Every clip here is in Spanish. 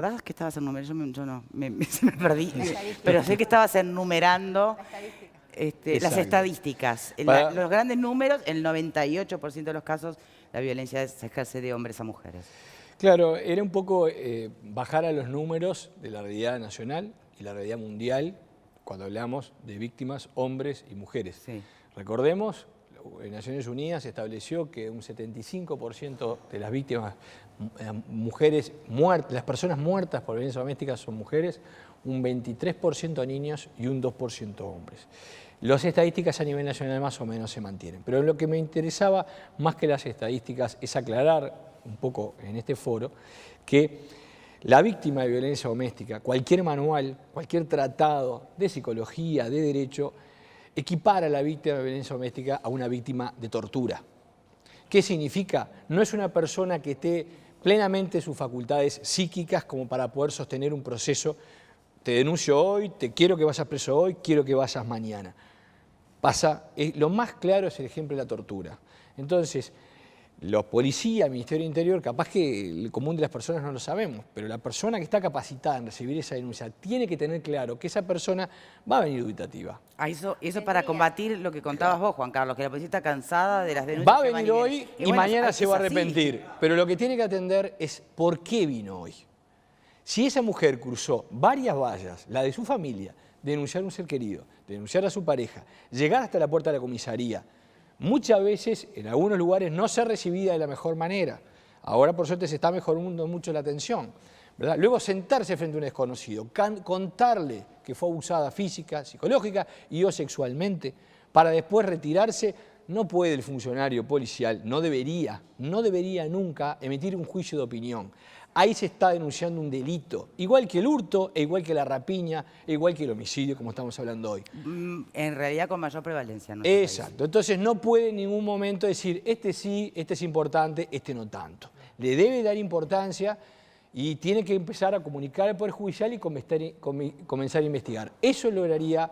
¿Recordás que estabas enumerando? Yo no, se me perdí. Pero sé que estabas enumerando las estadísticas. Los grandes números, el 98% de los casos, la violencia se ejerce de hombres a mujeres. Claro, era un poco bajar a los números de la realidad nacional y la realidad mundial cuando hablamos de víctimas, hombres y mujeres. Sí. Recordemos, Naciones Unidas estableció que un 75% de las víctimas, mujeres muertas, las personas muertas por violencia doméstica son mujeres, un 23% niños y un 2% hombres. Las estadísticas a nivel nacional más o menos se mantienen, pero lo que me interesaba más que las estadísticas es aclarar un poco en este foro que la víctima de violencia doméstica, cualquier manual, cualquier tratado de psicología, de derecho, equipara a la víctima de violencia doméstica a una víctima de tortura. ¿Qué significa? No es una persona que esté plenamente sus facultades psíquicas como para poder sostener un proceso. Te denuncio hoy, te quiero que vayas preso hoy, quiero que vayas mañana. Lo más claro es el ejemplo de la tortura. Entonces, los policías, el Ministerio del Interior, capaz que el común de las personas no lo sabemos, pero la persona que está capacitada en recibir esa denuncia tiene que tener claro que esa persona va a venir dubitativa. Eso para combatir lo que contabas vos, Juan Carlos, que la policía está cansada de las denuncias. Va a venir hoy y bueno, mañana se va a arrepentir, pero lo que tiene que atender es por qué vino hoy. Si esa mujer cruzó varias vallas, la de su familia, denunciar a un ser querido, denunciar a su pareja, llegar hasta la puerta de la comisaría, muchas veces, en algunos lugares, no ser recibida de la mejor manera. Ahora, por suerte, se está mejorando mucho la atención, ¿verdad? Luego, sentarse frente a un desconocido, contarle que fue abusada física, psicológica y o sexualmente, para después retirarse. No puede el funcionario policial, no debería nunca emitir un juicio de opinión. Ahí se está denunciando un delito, igual que el hurto, e igual que la rapiña, e igual que el homicidio, como estamos hablando hoy. En realidad con mayor prevalencia. Exacto, entonces no puede en ningún momento decir, este sí, este es importante, este no tanto. Le debe dar importancia y tiene que empezar a comunicar al Poder Judicial y comenzar a investigar. Eso lograría,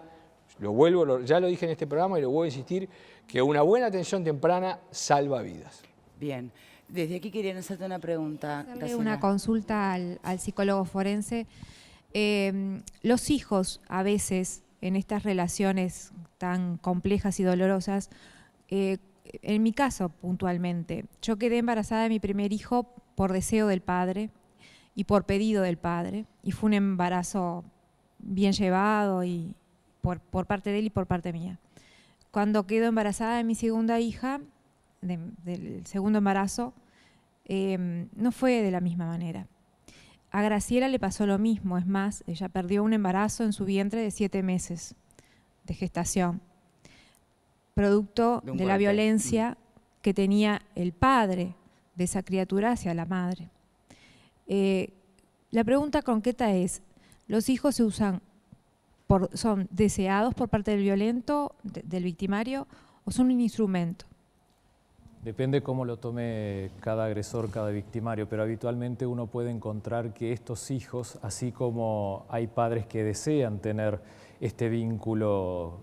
ya lo dije en este programa y lo vuelvo a insistir, que una buena atención temprana salva vidas. Bien. Desde aquí querían hacerte una pregunta. Hacerle una consulta al psicólogo forense. Los hijos, a veces, en estas relaciones tan complejas y dolorosas, en mi caso puntualmente, yo quedé embarazada de mi primer hijo por deseo del padre y por pedido del padre, y fue un embarazo bien llevado y por parte de él y por parte mía. Cuando quedo embarazada de mi segunda hija, del segundo embarazo, no fue de la misma manera. A Graciela le pasó lo mismo, es más, ella perdió un embarazo en su vientre de 7 meses de gestación, producto de la violencia que tenía el padre de esa criatura hacia la madre. La pregunta concreta es, ¿los hijos se usan son deseados por parte del violento, del victimario, o son un instrumento? Depende cómo lo tome cada agresor, cada victimario, pero habitualmente uno puede encontrar que estos hijos, así como hay padres que desean tener este vínculo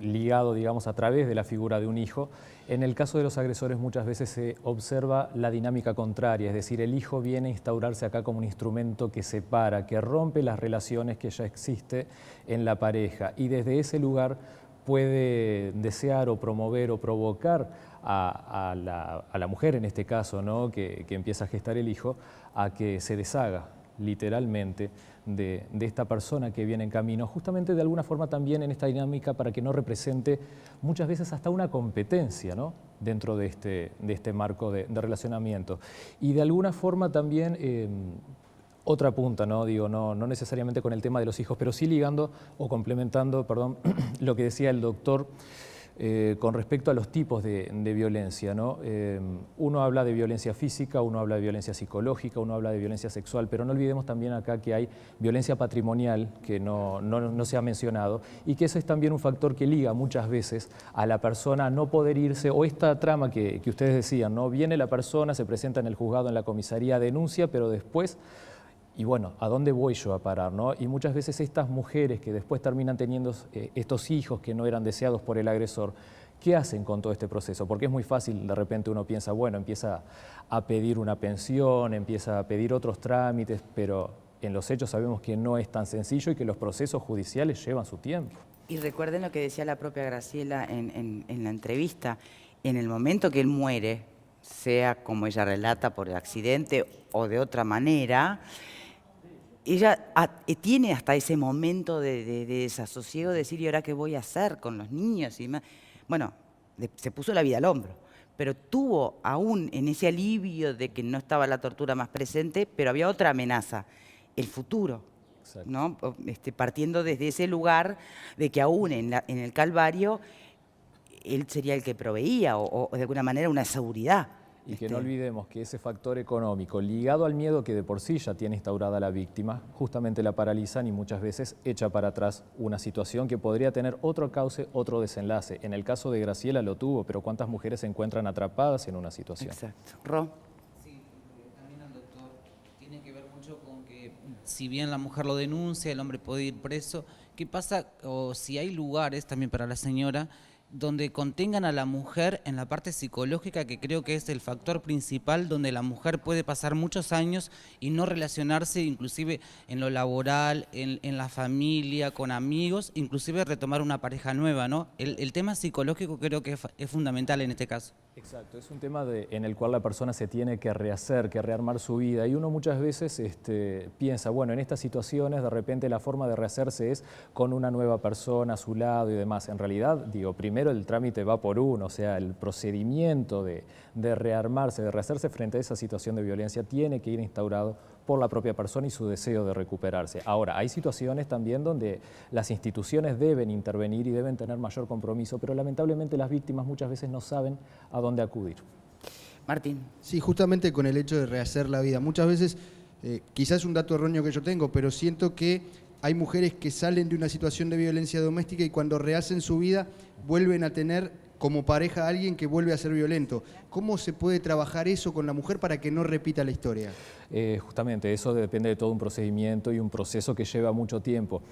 ligado, digamos, a través de la figura de un hijo, en el caso de los agresores muchas veces se observa la dinámica contraria, es decir, el hijo viene a instaurarse acá como un instrumento que separa, que rompe las relaciones que ya existe en la pareja, y desde ese lugar puede desear o promover o provocar a la mujer, en este caso, ¿no? que empieza a gestar el hijo, a que se deshaga literalmente de esta persona que viene en camino, justamente de alguna forma también en esta dinámica para que no represente muchas veces hasta una competencia, ¿no? dentro de este marco de relacionamiento. Y de alguna forma también otra punta, ¿no? Digo, no necesariamente con el tema de los hijos, pero sí ligando o complementando, perdón, lo que decía el doctor con respecto a los tipos de violencia, ¿no? Uno habla de violencia física, uno habla de violencia psicológica, uno habla de violencia sexual, pero no olvidemos también acá que hay violencia patrimonial, que no se ha mencionado, y que ese es también un factor que liga muchas veces a la persona a no poder irse, o esta trama que ustedes decían, ¿no? Viene la persona, se presenta en el juzgado, en la comisaría, denuncia, pero después... Y bueno, ¿a dónde voy yo a parar, no? Y muchas veces estas mujeres que después terminan teniendo estos hijos que no eran deseados por el agresor, ¿qué hacen con todo este proceso? Porque es muy fácil, de repente uno piensa, bueno, empieza a pedir una pensión, empieza a pedir otros trámites, pero en los hechos sabemos que no es tan sencillo y que los procesos judiciales llevan su tiempo. Y recuerden lo que decía la propia Graciela en la entrevista. En el momento que él muere, sea como ella relata, por accidente o de otra manera, ella tiene hasta ese momento de desasosiego, de decir, ¿y ahora qué voy a hacer con los niños? Y bueno, se puso la vida al hombro, pero tuvo aún en ese alivio de que no estaba la tortura más presente, pero había otra amenaza, el futuro, ¿no? Partiendo desde ese lugar de que aún en el Calvario él sería el que proveía o de alguna manera una seguridad. Y que no olvidemos que ese factor económico, ligado al miedo que de por sí ya tiene instaurada la víctima, justamente la paralizan y muchas veces echa para atrás una situación que podría tener otro cauce, otro desenlace. En el caso de Graciela lo tuvo, pero ¿cuántas mujeres se encuentran atrapadas en una situación? Exacto. Ro. Sí, también el doctor tiene que ver mucho con que si bien la mujer lo denuncia, el hombre puede ir preso, ¿qué pasa? O si hay lugares también para la señora donde contengan a la mujer en la parte psicológica, que creo que es el factor principal, donde la mujer puede pasar muchos años y no relacionarse, inclusive en lo laboral, en la familia, con amigos, inclusive retomar una pareja nueva, ¿no? El tema psicológico creo que es fundamental en este caso. Exacto, es un tema en el cual la persona se tiene que rehacer, que rearmar su vida, y uno muchas veces piensa, bueno, en estas situaciones de repente la forma de rehacerse es con una nueva persona a su lado y demás. En realidad, digo, primero el trámite va por uno, o sea, el procedimiento de rearmarse, de rehacerse frente a esa situación de violencia tiene que ir instaurado por la propia persona y su deseo de recuperarse. Ahora, hay situaciones también donde las instituciones deben intervenir y deben tener mayor compromiso, pero lamentablemente las víctimas muchas veces no saben a dónde acudir. Martín. Sí, justamente con el hecho de rehacer la vida. Muchas veces, quizás es un dato erróneo que yo tengo, pero siento que hay mujeres que salen de una situación de violencia doméstica y cuando rehacen su vida vuelven a tener como pareja a alguien que vuelve a ser violento. ¿Cómo se puede trabajar eso con la mujer para que no repita la historia? Justamente, eso depende de todo un procedimiento y un proceso que lleva mucho tiempo.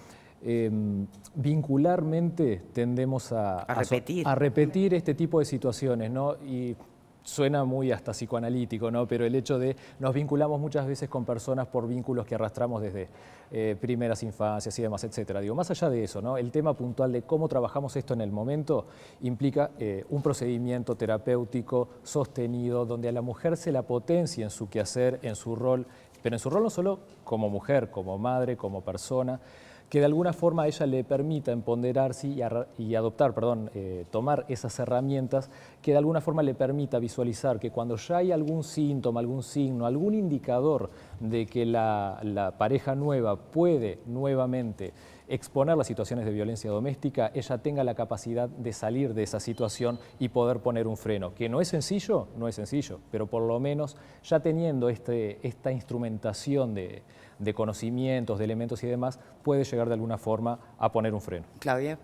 Vincularmente tendemos a repetir este tipo de situaciones, ¿no? Y suena muy hasta psicoanalítico, ¿no? Pero el hecho de nos vinculamos muchas veces con personas por vínculos que arrastramos desde primeras infancias y demás, etcétera. Digo, más allá de eso, ¿no? El tema puntual de cómo trabajamos esto en el momento implica un procedimiento terapéutico sostenido donde a la mujer se la potencia en su quehacer, en su rol, pero en su rol no solo como mujer, como madre, como persona, que de alguna forma a ella le permita empoderarse y adoptar, tomar esas herramientas que de alguna forma le permita visualizar que cuando ya hay algún síntoma, algún signo, algún indicador de que la pareja nueva puede nuevamente exponer las situaciones de violencia doméstica, ella tenga la capacidad de salir de esa situación y poder poner un freno. Que no es sencillo, pero por lo menos ya teniendo esta instrumentación de conocimientos, de elementos y demás, puede llegar de alguna forma a poner un freno. Claudia.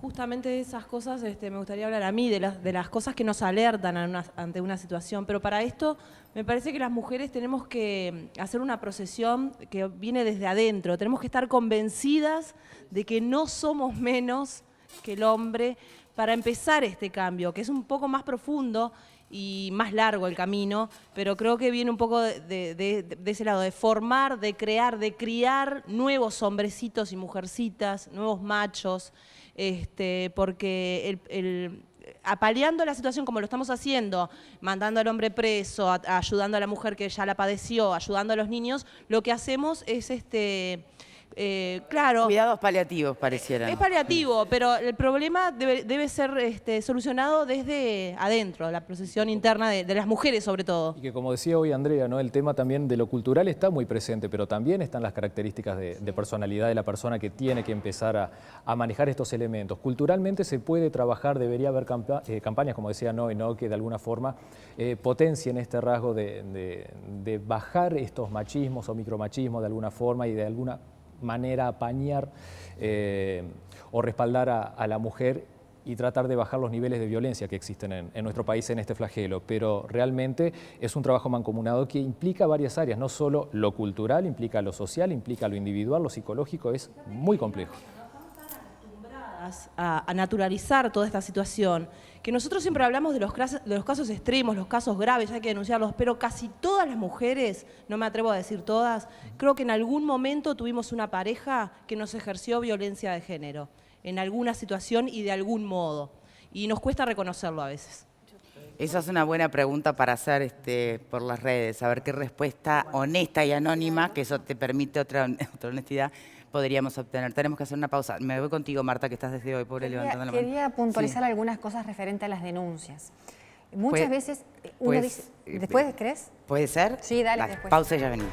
Justamente de esas cosas me gustaría hablar a mí, de las cosas que nos alertan ante una situación, pero para esto me parece que las mujeres tenemos que hacer una procesión que viene desde adentro, tenemos que estar convencidas de que no somos menos que el hombre para empezar este cambio, que es un poco más profundo y más largo el camino, pero creo que viene un poco de ese lado, de formar, de crear, de criar nuevos hombrecitos y mujercitas, nuevos machos, porque apaleando la situación como lo estamos haciendo, mandando al hombre preso, ayudando a la mujer que ya la padeció, ayudando a los niños, lo que hacemos es claro. Cuidados paliativos parecieran. Es paliativo, pero el problema debe ser solucionado desde adentro, la procesión interna de las mujeres sobre todo. Y que como decía hoy Andrea, ¿no? El tema también de lo cultural está muy presente, pero también están las características de personalidad de la persona que tiene que empezar a manejar estos elementos. Culturalmente se puede trabajar, debería haber campañas, como decía Noé, ¿no? Que de alguna forma potencien este rasgo de bajar estos machismos o micromachismos de alguna forma y de alguna manera apañar o respaldar a la mujer y tratar de bajar los niveles de violencia que existen en nuestro país en este flagelo. Pero realmente es un trabajo mancomunado que implica varias áreas, no solo lo cultural, implica lo social, implica lo individual, lo psicológico, es muy complejo. a naturalizar toda esta situación, que nosotros siempre hablamos de los casos extremos, los casos graves, hay que denunciarlos, pero casi todas las mujeres, no me atrevo a decir todas, creo que en algún momento tuvimos una pareja que nos ejerció violencia de género, en alguna situación y de algún modo, y nos cuesta reconocerlo a veces. Esa es una buena pregunta para hacer por las redes, saber qué respuesta honesta y anónima, que eso te permite otra honestidad, podríamos obtener. Tenemos que hacer una pausa. Me voy contigo, Marta, que estás desde hoy, pobre, levantando la mano. Quería puntualizar Sí. algunas cosas referentes a las denuncias. Muchas Pues- veces uno pues, dice... ¿Después crees? ¿Puede ser? Sí, dale, después. Pausa y ya venimos.